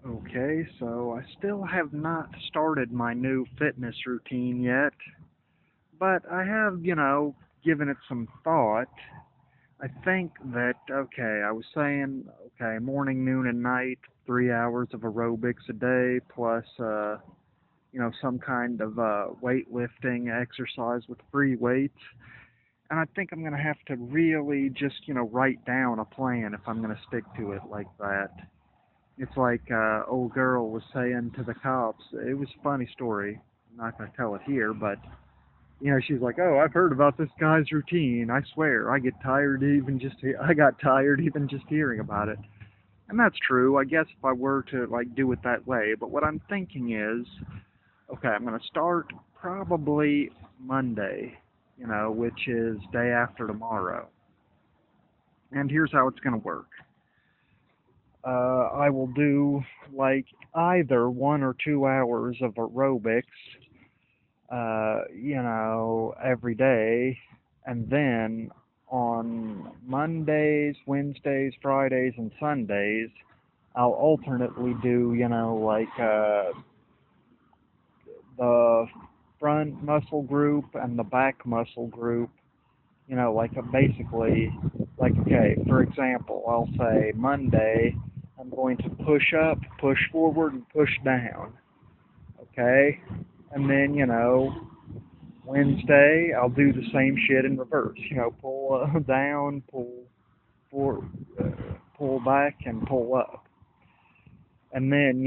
Okay, so I still have not started my new fitness routine yet, but I have, given it some thought. I think that, okay, I was saying, okay, morning, noon, and night, 3 hours of aerobics a day, plus, some kind of weightlifting exercise with free weights. And I think I'm going to have to really just, write down a plan if I'm going to stick to it like that. It's like old girl was saying to the cops. It was a funny story. I'm not going to tell it here, but she's like, "Oh, I've heard about this guy's routine. I swear, I got tired even just hearing about it." And that's true. I guess if I were to like do it that way, but what I'm thinking is, okay, I'm going to start probably Monday, which is day after tomorrow. And here's how it's going to work. I will do like either 1 or 2 hours of aerobics, every day, and then on Mondays, Wednesdays, Fridays, and Sundays, I'll alternately do, the front muscle group and the back muscle group, basically, like, okay, for example, I'll say Monday, I'm going to push up, push forward, and push down, okay? And then, Wednesday, I'll do the same shit in reverse, pull down, for, uh, pull back, and pull up. And then,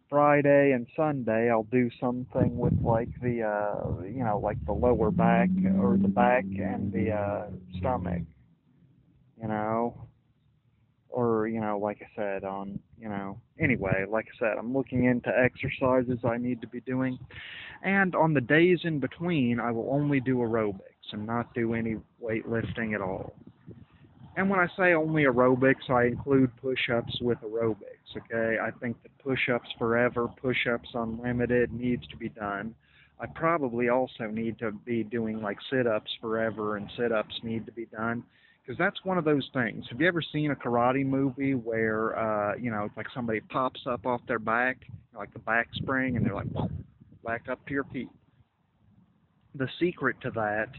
Friday and Sunday, I'll do something with like like the lower back or the back and the stomach, you know, or like I said, anyway, like I said, I'm looking into exercises I need to be doing, and on the days in between, I will only do aerobics and not do any weightlifting at all. And when I say only aerobics, I include push-ups with aerobics, okay? I think that push-ups forever, push-ups unlimited needs to be done. I probably also need to be doing like sit-ups forever and sit-ups need to be done because that's one of those things. Have you ever seen a karate movie where it's like somebody pops up off their back, like the back spring, and they're like boom, back up to your feet? The secret to that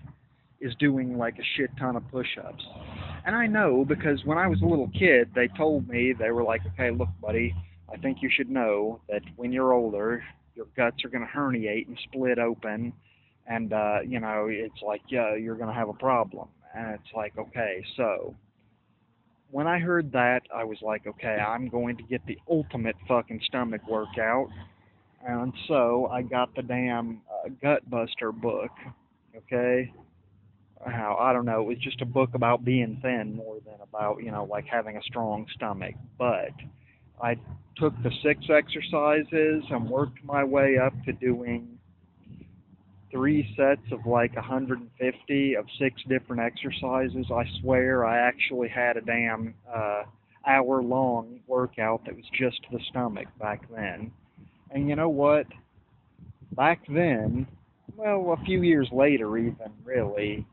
is doing like a shit ton of push-ups. And I know because when I was a little kid, they told me, they were like, okay, look, buddy, I think you should know that when you're older, your guts are going to herniate and split open. And, it's like, yeah, you're going to have a problem. And it's like, okay, so when I heard that, I was like, okay, I'm going to get the ultimate fucking stomach workout. And so I got the damn Gut Buster book, okay? How I don't know, it was just a book about being thin more than about, like having a strong stomach. But I took the 6 exercises and worked my way up to doing 3 sets of like 150 of 6 different exercises. I swear I actually had a damn hour long workout that was just the stomach back then. And you know what? Back then, well, a few years later, even really,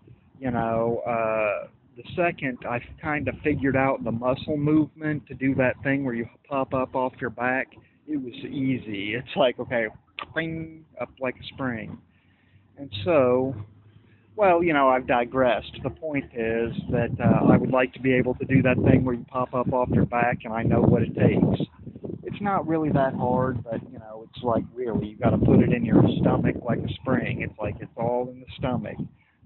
the second I kind of figured out the muscle movement to do that thing where you pop up off your back, it was easy. It's like, okay, bing, up like a spring. And so, well, I've digressed. The point is that I would like to be able to do that thing where you pop up off your back, and I know what it takes. It's not really that hard, but it's like really you got to put it in your stomach like a spring. It's like it's all in the stomach.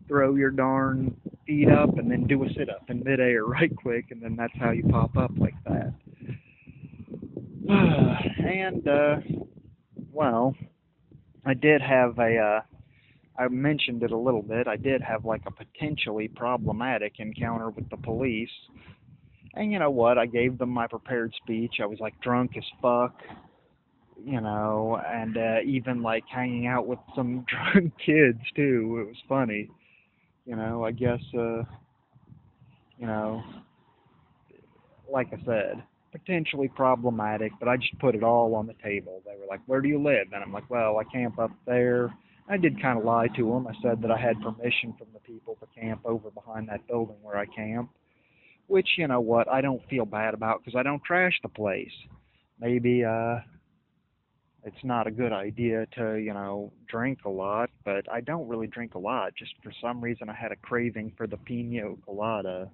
Throw your darn feet up and then do a sit up in midair right quick, and then that's how you pop up like that. And well, I did have I mentioned it a little bit. I did have like a potentially problematic encounter with the police. And you know what? I gave them my prepared speech. I was like drunk as fuck, and even like hanging out with some drunk kids too. It was funny. I guess, you know, like I said, potentially problematic, but I just put it all on the table. They were like, "Where do you live?" And I'm like, "Well, I camp up there." I did kind of lie to them. I said that I had permission from the people to camp over behind that building where I camp. which, you know what, I don't feel bad about because I don't trash the place. Maybe it's not a good idea to, drink a lot, but I don't really drink a lot. Just for some reason, I had a craving for the pina colada,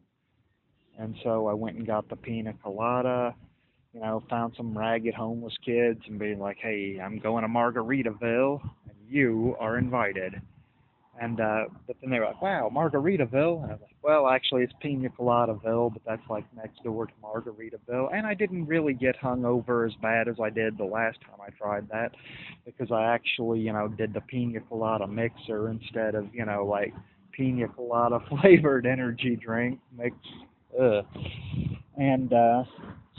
and so I went and got the pina colada. Found some ragged homeless kids and being like, "Hey, I'm going to Margaritaville, and you are invited." And but then they were like, "Wow, Margaritaville," and I was like, "Well, actually, it's Pina Coladaville, but that's like next door to Margaritaville." And I didn't really get hung over as bad as I did the last time I tried that, because I actually, did the Pina Colada mixer instead of, like Pina Colada flavored energy drink mix. Ugh. And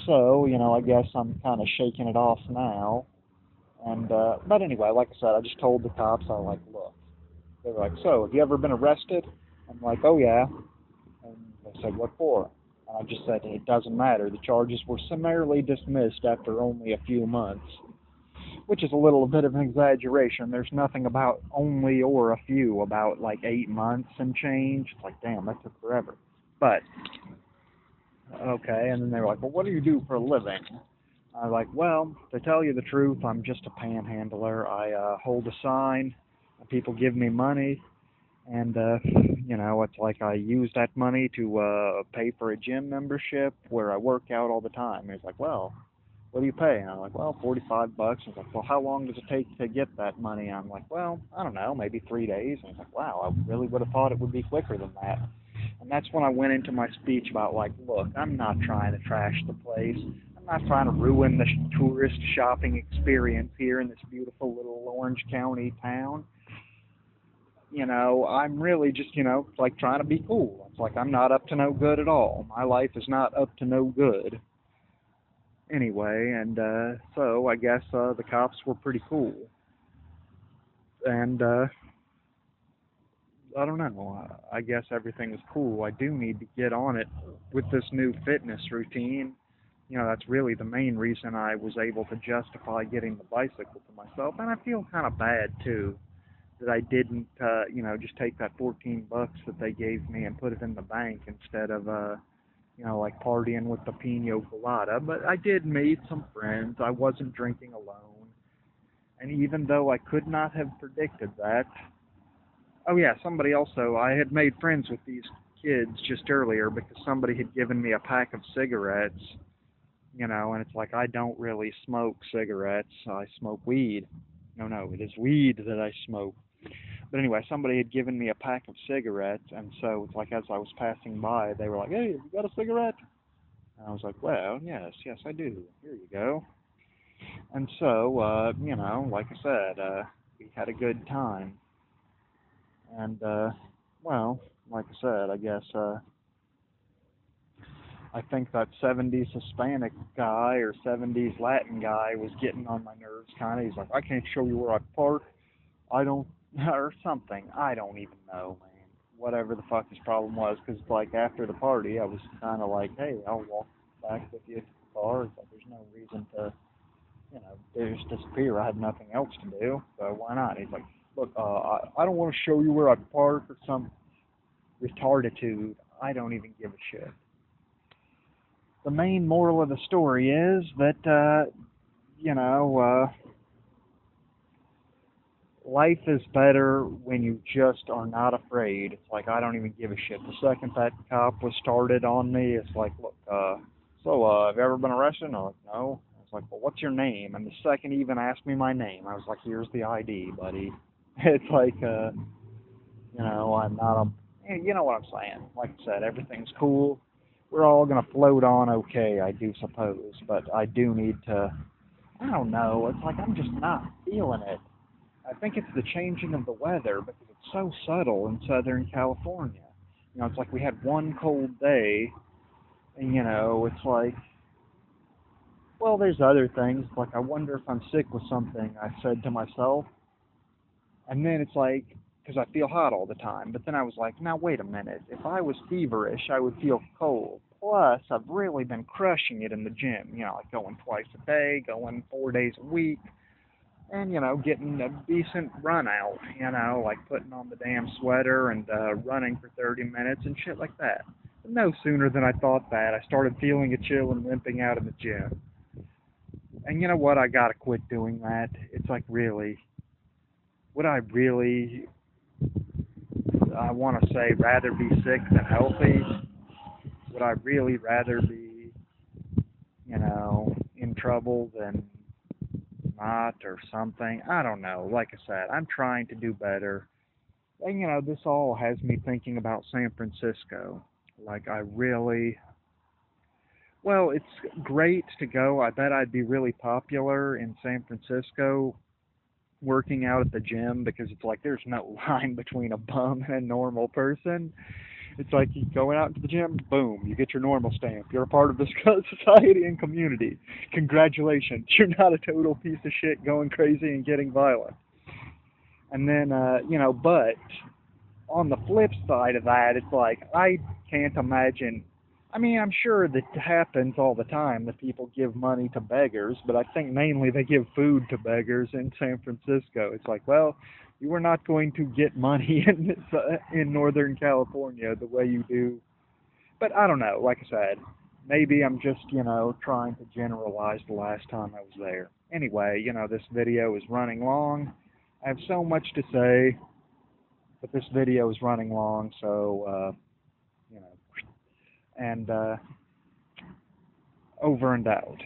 so, I guess I'm kind of shaking it off now. And but anyway, like I said, I just told the cops, I was like, "Look." They were like, "So, have you ever been arrested?" I'm like, "Oh, yeah." And they said, "What for?" And I just said, "It doesn't matter. The charges were summarily dismissed after only a few months," which is a little bit of an exaggeration. There's nothing about only or a few, about like 8 months and change. It's like, damn, that took forever. But, okay. And then they were like, "Well, what do you do for a living?" I was like, "Well, to tell you the truth, I'm just a panhandler. I hold a sign, and people give me money, and it's like I use that money to pay for a gym membership where I work out all the time." And he's like, "Well, what do you pay?" And I'm like, "Well, $45." He's like, "Well, how long does it take to get that money?" I'm like, "Well, I don't know, maybe 3 days." And he's like, "Wow, I really would have thought it would be quicker than that." And that's when I went into my speech about, like, "Look, I'm not trying to trash the place. I'm not trying to ruin the tourist shopping experience here in this beautiful little Orange County town. I'm really just, like trying to be cool. It's like I'm not up to no good at all. My life is not up to no good." Anyway, and so I guess the cops were pretty cool. And I don't know. I guess everything is cool. I do need to get on it with this new fitness routine. That's really the main reason I was able to justify getting the bicycle to myself. And I feel kind of bad too that I didn't, just take that $14 that they gave me and put it in the bank instead of, like partying with the Pino Colada. But I did meet some friends. I wasn't drinking alone. And even though I could not have predicted that, oh yeah, somebody also, I had made friends with these kids just earlier because somebody had given me a pack of cigarettes, and it's like I don't really smoke cigarettes. I smoke weed. No, it is weed that I smoke. But anyway, somebody had given me a pack of cigarettes, and so it's like as I was passing by, they were like, "Hey, have you got a cigarette?" And I was like, "Well, yes, I do. Here you go." And so, like I said, we had a good time. And, well, like I said, I guess, I think that 70s Hispanic guy or 70s Latin guy was getting on my nerves kind of. He's like, "I can't show you where I park. I don't," or something. I don't even know, man. Whatever the fuck his problem was, because like after the party, I was kind of like, "Hey, I'll walk back with you to the car." It's like there's no reason to, just disappear. I had nothing else to do, so why not? He's like, "Look, I don't want to show you where I park or some retarditude. I don't even give a shit." The main moral of the story is that, you know, life is better when you just are not afraid. It's like I don't even give a shit. The second that cop was started on me, it's like, "Look, have you ever been arrested?" And I'm like, "No." I was like, "Well, what's your name?" And the second he even asked me my name, I was like, "Here's the ID, buddy." It's like, I'm not a, you know what I'm saying. Like I said, everything's cool. We're all gonna float on okay, I do suppose, but I do need to. I don't know. It's like I'm just not feeling it. I think it's the changing of the weather because it's so subtle in Southern California. It's like we had one cold day, and it's like, well, there's other things. Like I wonder if I'm sick with something. I said to myself, and then it's like, because I feel hot all the time. But then I was like, now wait a minute. If I was feverish, I would feel cold. Plus, I've really been crushing it in the gym. Like going twice a day, going 4 days a week, and getting a decent run out. Like putting on the damn sweater and running for 30 minutes and shit like that. No sooner than I thought that, I started feeling a chill and limping out of the gym. And you know what? I gotta quit doing that. It's like, really, would I really, I want to say, rather be sick than healthy? Would I really rather be, in trouble than not or something? I don't know. Like I said, I'm trying to do better. And, this all has me thinking about San Francisco. Like, I really, well, it's great to go. I bet I'd be really popular in San Francisco working out at the gym because it's like there's no line between a bum and a normal person. It's like you going out to the gym, boom, you get your normal stamp. You're a part of this society and community. Congratulations, you're not a total piece of shit going crazy and getting violent. And then, but on the flip side of that, it's like I can't imagine. I mean, I'm sure that happens all the time that people give money to beggars, but I think mainly they give food to beggars in San Francisco. It's like, well, you are not going to get money in Northern California the way you do. But I don't know. Like I said, maybe I'm just trying to generalize the last time I was there. Anyway, this video is running long. I have so much to say, but this video is running long, so you know, and over and out.